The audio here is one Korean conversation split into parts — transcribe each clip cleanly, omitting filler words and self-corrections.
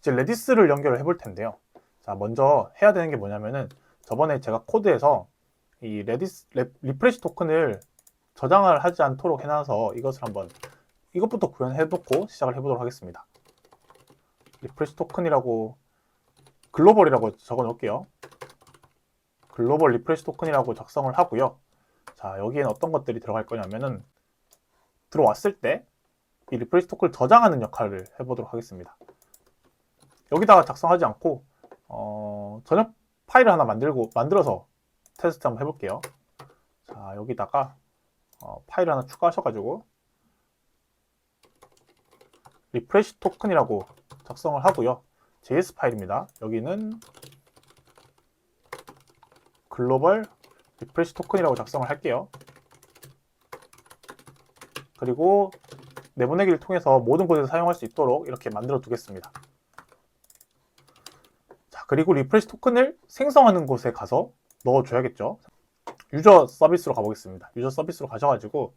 이제 레디스를 연결을 해볼 텐데요. 자, 먼저 해야 되는 게 뭐냐면은 저번에 제가 코드에서 이 리프레시 토큰을 저장을 하지 않도록 해놔서 이것부터 구현해 놓고 시작을 해보도록 하겠습니다. 리프레시 토큰이라고 글로벌이라고 적어 놓을게요. 글로벌 리프레시 토큰이라고 작성을 하고요. 자, 여기에는 어떤 것들이 들어갈 거냐면은 들어왔을 때 이 리프레시 토큰을 저장하는 역할을 해보도록 하겠습니다. 여기다가 작성하지 않고 전역 파일을 하나 만들어서 테스트 한번 해볼게요. 자, 여기다가 파일 하나 추가하셔가지고 리프레시 토큰이라고 작성을 하고요. JS 파일입니다. 여기는 글로벌 리프레시 토큰이라고 작성을 할게요. 그리고 내보내기를 통해서 모든 곳에서 사용할 수 있도록 이렇게 만들어 두겠습니다. 자, 그리고 리프레시 토큰을 생성하는 곳에 가서 넣어줘야겠죠. 유저 서비스로 가보겠습니다. 유저 서비스로 가셔가지고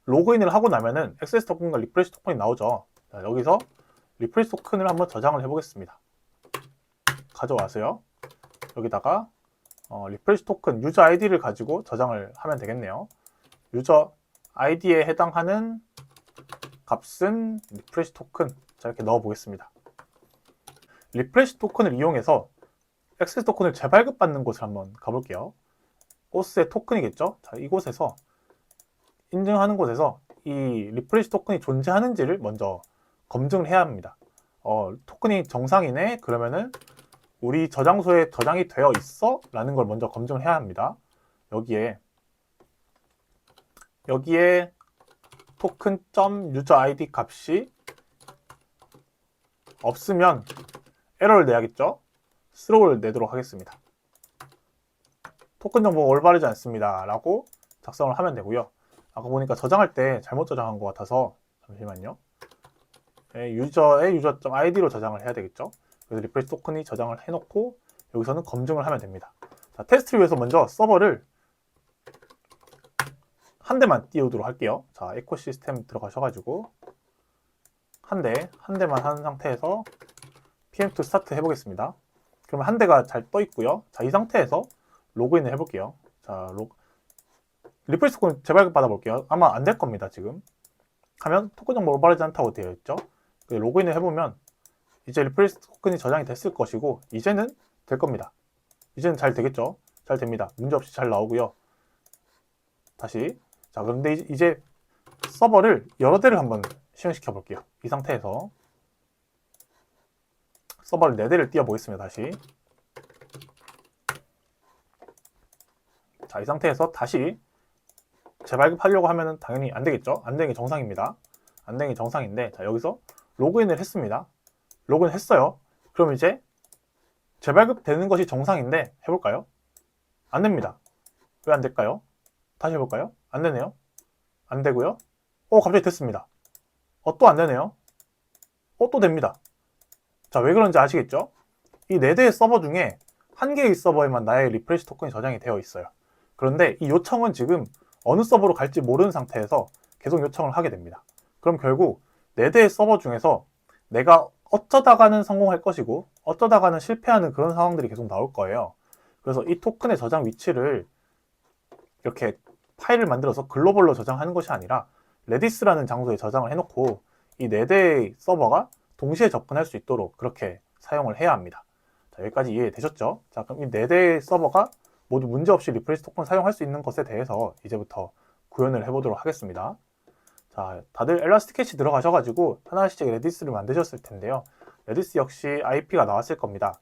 로그인을 하고 나면은 액세스 토큰과 리프레시 토큰이 나오죠. 자, 여기서 리프레시 토큰을 한번 저장을 해보겠습니다. 가져와서요. 여기다가 리프레시 토큰 유저 아이디를 가지고 저장을 하면 되겠네요. 유저 아이디에 해당하는 값은 리프레시 토큰. 자, 이렇게 넣어 보겠습니다. 리프레시 토큰을 이용해서 액세스 토큰을 재발급받는 곳을 한번 가볼게요. 코스의 토큰이겠죠? 자, 이곳에서 인증하는 곳에서 이 리프레시 토큰이 존재하는지를 먼저 검증을 해야 합니다. 토큰이 정상이네? 그러면은 우리 저장소에 저장이 되어 있어? 라는 걸 먼저 검증을 해야 합니다. 여기에 token.userID 값이 없으면 에러를 내야겠죠? throw를 내도록 하겠습니다. 토큰 정보가 올바르지 않습니다. 라고 작성을 하면 되고요. 아까 보니까 저장할 때 잘못 저장한 것 같아서 잠시만요. 유저의 유저.id로 저장을 해야 되겠죠? 그래서 리프레시 토큰이 저장을 해놓고 여기서는 검증을 하면 됩니다. 자, 테스트를 위해서 먼저 서버를 한 대만 띄우도록 할게요. 자, 에코시스템 들어가셔가지고 한 대만 한 상태에서 PM2 스타트 해보겠습니다. 그러면 한 대가 잘 떠 있고요. 자, 이 상태에서 로그인을 해볼게요. 자, 리프레시 토큰 재발급 받아볼게요. 아마 안 될 겁니다, 지금. 하면 토큰 정보 올바르지 않다고 되어 있죠. 로그인을 해보면 이제 리프레시 토큰이 저장이 됐을 것이고 이제는 될 겁니다. 이제는 잘 되겠죠? 잘 됩니다. 문제없이 잘 나오고요. 다시 자, 그런데 이제 서버를 여러 대를 한번 실행시켜 볼게요. 이 상태에서 서버를 4대를 띄워 보겠습니다. 다시 자, 이 상태에서 다시 재발급하려고 하면은 당연히 안 되겠죠? 안 되는 게 정상입니다. 안 되는 게 정상인데 자, 여기서 로그인을 했습니다. 로그인 했어요. 그럼 이제 재발급 되는 것이 정상인데 해볼까요? 안 됩니다. 왜 안 될까요? 다시 해볼까요? 안 되네요. 안 되고요. 갑자기 됐습니다. 또 안 되네요. 또 됩니다. 자, 왜 그런지 아시겠죠? 이 4대의 서버 중에 한 개의 서버에만 나의 리프레시 토큰이 저장이 되어 있어요. 그런데 이 요청은 지금 어느 서버로 갈지 모르는 상태에서 계속 요청을 하게 됩니다. 그럼 결국 4대의 서버 중에서 내가 어쩌다가는 성공할 것이고 어쩌다가는 실패하는 그런 상황들이 계속 나올 거예요. 그래서 이 토큰의 저장 위치를 이렇게 파일을 만들어서 글로벌로 저장하는 것이 아니라 레디스라는 장소에 저장을 해놓고 이 4대의 서버가 동시에 접근할 수 있도록 그렇게 사용을 해야 합니다. 자, 여기까지 이해되셨죠? 자, 그럼 이 4대의 서버가 모두 문제없이 리프레시 토큰을 사용할 수 있는 것에 대해서 이제부터 구현을 해보도록 하겠습니다. 자, 다들 엘라스틱 캐시 들어가셔가지고 하나씩 레디스를 만드셨을 텐데요. 레디스 역시 IP가 나왔을 겁니다.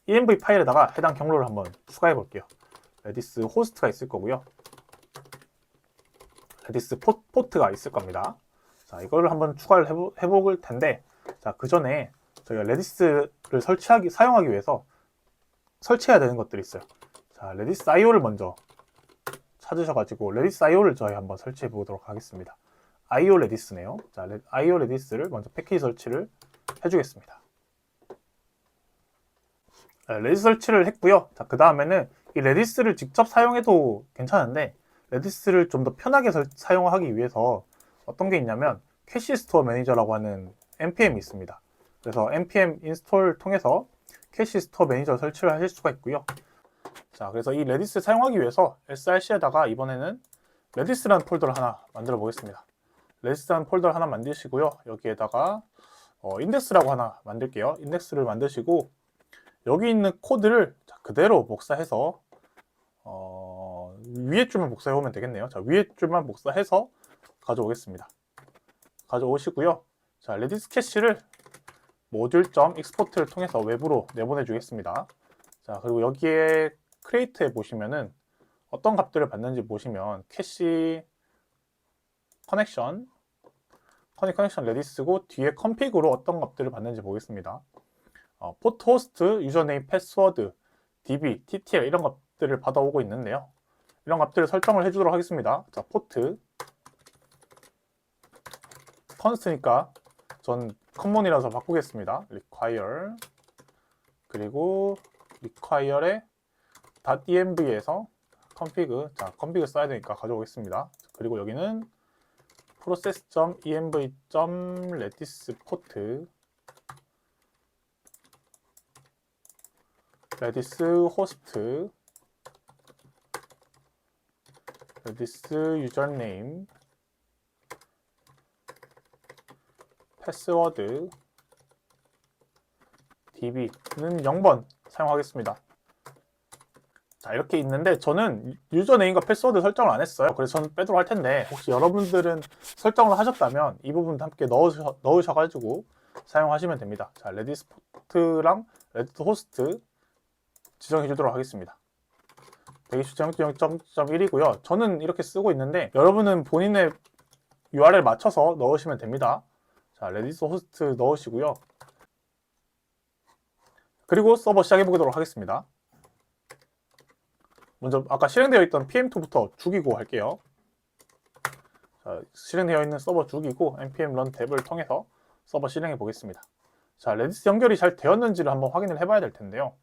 env 파일에다가 해당 경로를 한번 추가해 볼게요. 레디스 호스트가 있을 거고요. 레디스 포트가 있을 겁니다. 자, 이거를 한번 추가를 해볼 텐데, 자, 그 전에 저희가 레디스를 사용하기 위해서 설치해야 되는 것들이 있어요. 자, 레디스 IO를 먼저 찾으셔가지고 레디스 IO를 저희 한번 설치해 보도록 하겠습니다. IO 레디스네요. 자, IO 레디스를 먼저 패키지 설치를 해주겠습니다. 레디스 설치를 했고요. 자, 그 다음에는 이 레디스를 직접 사용해도 괜찮은데 레디스를 좀 더 편하게 사용하기 위해서 어떤 게 있냐면 캐시 스토어 매니저라고 하는 npm이 있습니다. 그래서 npm 인스톨 통해서 캐시 스토어 매니저 설치를 하실 수가 있고요. 자, 그래서 이 레디스 사용하기 위해서 src에다가 이번에는 레디스라는 폴더를 하나 만들어 보겠습니다. 레디스라는 폴더를 하나 만드시고요. 여기에다가 인덱스라고 하나 만들게요. 인덱스를 만드시고 여기 있는 코드를 그대로 복사해서 위에 줄만 복사해 오면 되겠네요. 자, 위에 줄만 복사해서 가져오겠습니다. 가져오시고요. 자, 레디스 캐시를 module.export를 통해서 외부로 내보내 주겠습니다. 자, 그리고 여기에 create에 보시면은 어떤 값들을 받는지 보시면 캐시 커넥션 레디스고 뒤에 config으로 어떤 값들을 받는지 보겠습니다. 포트 호스트, 유저네임, 패스워드, db, ttl 이런 값들을 받아오고 있는데요. 이런 값들을 설정을 해주도록 하겠습니다. 자, 포트 const니까 전 커먼이라서 바꾸겠습니다. require 그리고 require에 .env에서 config, 자, config 써야 되니까 가져오겠습니다. 그리고 여기는 process.env.redis port redis host redis username 패스워드 db는 0번 사용하겠습니다. 자, 이렇게 있는데 저는 유저네임과 패스워드 설정을 안 했어요. 그래서 저는 빼도록 할 텐데 혹시 여러분들은 설정을 하셨다면 이 부분도 함께 넣으셔가지고 사용하시면 됩니다. 자, 레디스 포트랑 레디스 호스트 지정해 주도록 하겠습니다. 대기수 0.0.1이고요. 저는 이렇게 쓰고 있는데 여러분은 본인의 URL 맞춰서 넣으시면 됩니다. 자, 레디스 호스트 넣으시고요. 그리고 서버 시작해 보도록 하겠습니다. 먼저 아까 실행되어 있던 pm2부터 죽이고 할게요. 자, 실행되어 있는 서버 죽이고 npm run 탭을 통해서 서버 실행해 보겠습니다. 자, 레디스 연결이 잘 되었는지를 한번 확인을 해봐야 될 텐데요.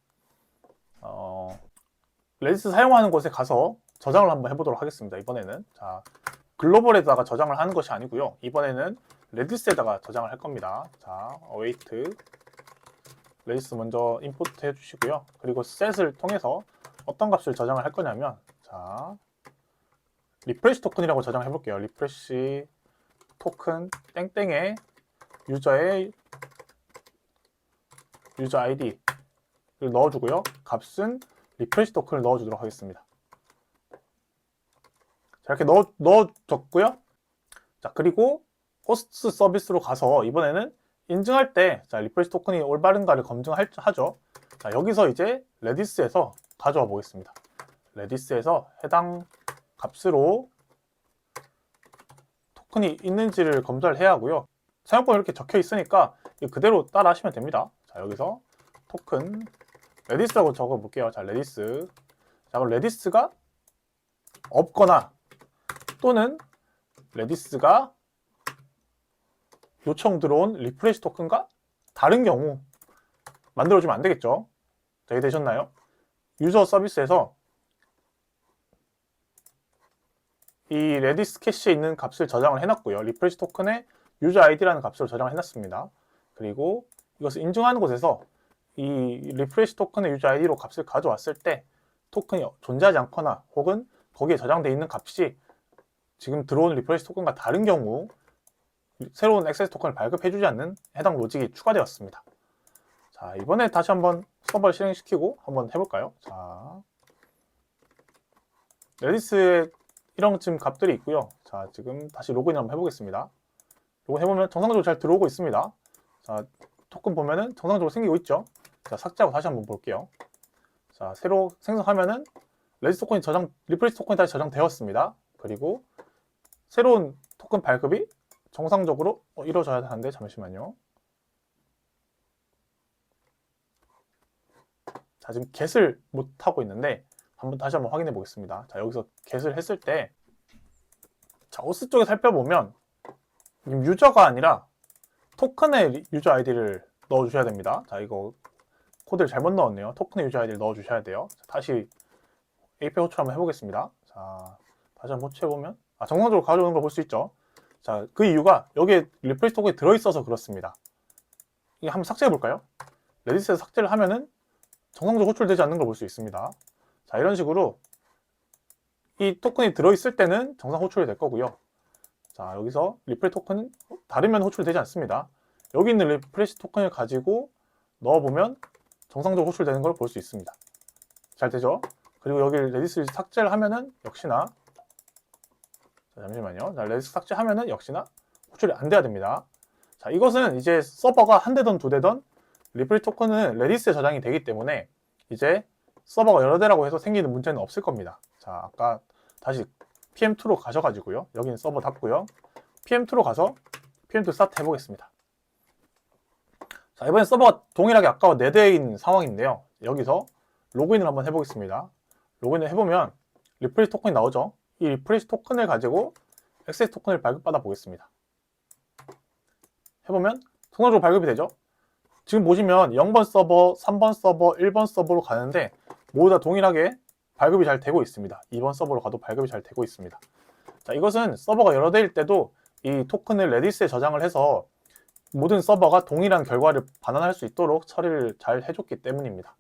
레디스 사용하는 곳에 가서 저장을 한번 해보도록 하겠습니다. 이번에는 자, 글로벌에다가 저장을 하는 것이 아니고요. 이번에는 레디스에다가 저장을 할 겁니다. 자, await 레디스 먼저 임포트 해주시고요. 그리고 set을 통해서 어떤 값을 저장을 할 거냐면 자, 리프레시 토큰이라고 저장해 볼게요. 리프레시 토큰 땡땡에 유저의 유저 아이디를 넣어주고요. 값은 리프레시 토큰을 넣어주도록 하겠습니다. 자, 이렇게 넣어줬고요. 자, 그리고 호스트 서비스로 가서 이번에는 인증할 때 자, 리프레시 토큰이 올바른가를 검증하죠. 자, 여기서 이제 레디스에서 가져와 보겠습니다. 레디스에서 해당 값으로 토큰이 있는지를 검사를 해야 하고요. 사용법이 이렇게 적혀 있으니까 그대로 따라 하시면 됩니다. 자, 여기서 토큰 레디스라고 적어 볼게요. 자, 레디스. 자, 그럼 레디스가 없거나 또는 레디스가 요청 들어온 리프레시 토큰과 다른 경우 만들어주면 안 되겠죠. 자, 이해 되셨나요? 유저 서비스에서 이 레디스 캐시에 있는 값을 저장을 해놨고요. 리프레시 토큰에 유저 아이디라는 값으로 저장을 해놨습니다. 그리고 이것을 인증하는 곳에서 이 리프레시 토큰의 유저 아이디로 값을 가져왔을 때 토큰이 존재하지 않거나 혹은 거기에 저장되어 있는 값이 지금 들어온 리프레시 토큰과 다른 경우 새로운 액세스 토큰을 발급해주지 않는 해당 로직이 추가되었습니다. 자, 이번에 다시 한번 서버를 실행시키고 한번 해볼까요? 자, 레디스에 이런 지금 값들이 있고요. 자, 지금 다시 로그인 한번 해보겠습니다. 로그인 해보면 정상적으로 잘 들어오고 있습니다. 자, 토큰 보면은 정상적으로 생기고 있죠. 자, 삭제하고 다시 한번 볼게요. 자, 새로 생성하면은 레디스 토큰이 리프레시 토큰이 다시 저장되었습니다. 그리고 새로운 토큰 발급이 정상적으로 이루어져야 하는데 잠시만요. 자, 지금 get을 못하고 있는데 다시 한번 확인해 보겠습니다. 자, 여기서 get을 했을 때 자, 호스 쪽에 살펴보면 유저가 아니라 토큰의 유저 아이디를 넣어주셔야 됩니다. 자, 이거 코드를 잘못 넣었네요. 토큰의 유저 아이디를 넣어주셔야 돼요. 자, 다시 API 호출 한번 해보겠습니다. 자, 다시 한번 호출해보면 정상적으로 가져오는 걸 볼 수 있죠. 자, 그 이유가 여기에 리플레이스 토큰이 들어있어서 그렇습니다. 이게 한번 삭제해 볼까요? 레디스에서 삭제를 하면은 정상적으로 호출되지 않는 걸 볼 수 있습니다. 자, 이런 식으로 이 토큰이 들어있을 때는 정상 호출이 될 거고요. 자, 여기서 리플레이 토큰은 다르면 호출되지 않습니다. 여기 있는 리플레이스 토큰을 가지고 넣어보면 정상적으로 호출되는 걸 볼 수 있습니다. 잘 되죠? 그리고 여기 레디스 삭제를 하면은 역시나, 자, 잠시만요. 자, 레디스 삭제하면은 역시나 호출이 안 돼야 됩니다. 자, 이것은 이제 서버가 한 대든 두 대든 리플레이 토큰은 레디스에 저장이 되기 때문에 이제 서버가 여러 대라고 해서 생기는 문제는 없을 겁니다. 자, 아까 다시 PM2로 가셔가지고요. 여기는 서버 닫고요. PM2로 가서 PM2 스타트 해보겠습니다. 자, 이번엔 서버가 동일하게 아까와 4대인 상황인데요. 여기서 로그인을 한번 해보겠습니다. 로그인을 해보면 리플레이스 토큰이 나오죠. 이 리플레이스 토큰을 가지고 액세스 토큰을 발급받아 보겠습니다. 해보면 통상적으로 발급이 되죠. 지금 보시면 0번 서버, 3번 서버, 1번 서버로 가는데 모두 다 동일하게 발급이 잘 되고 있습니다. 2번 서버로 가도 발급이 잘 되고 있습니다. 자, 이것은 서버가 여러 대일 때도 이 토큰을 레디스에 저장을 해서 모든 서버가 동일한 결과를 반환할 수 있도록 처리를 잘 해줬기 때문입니다.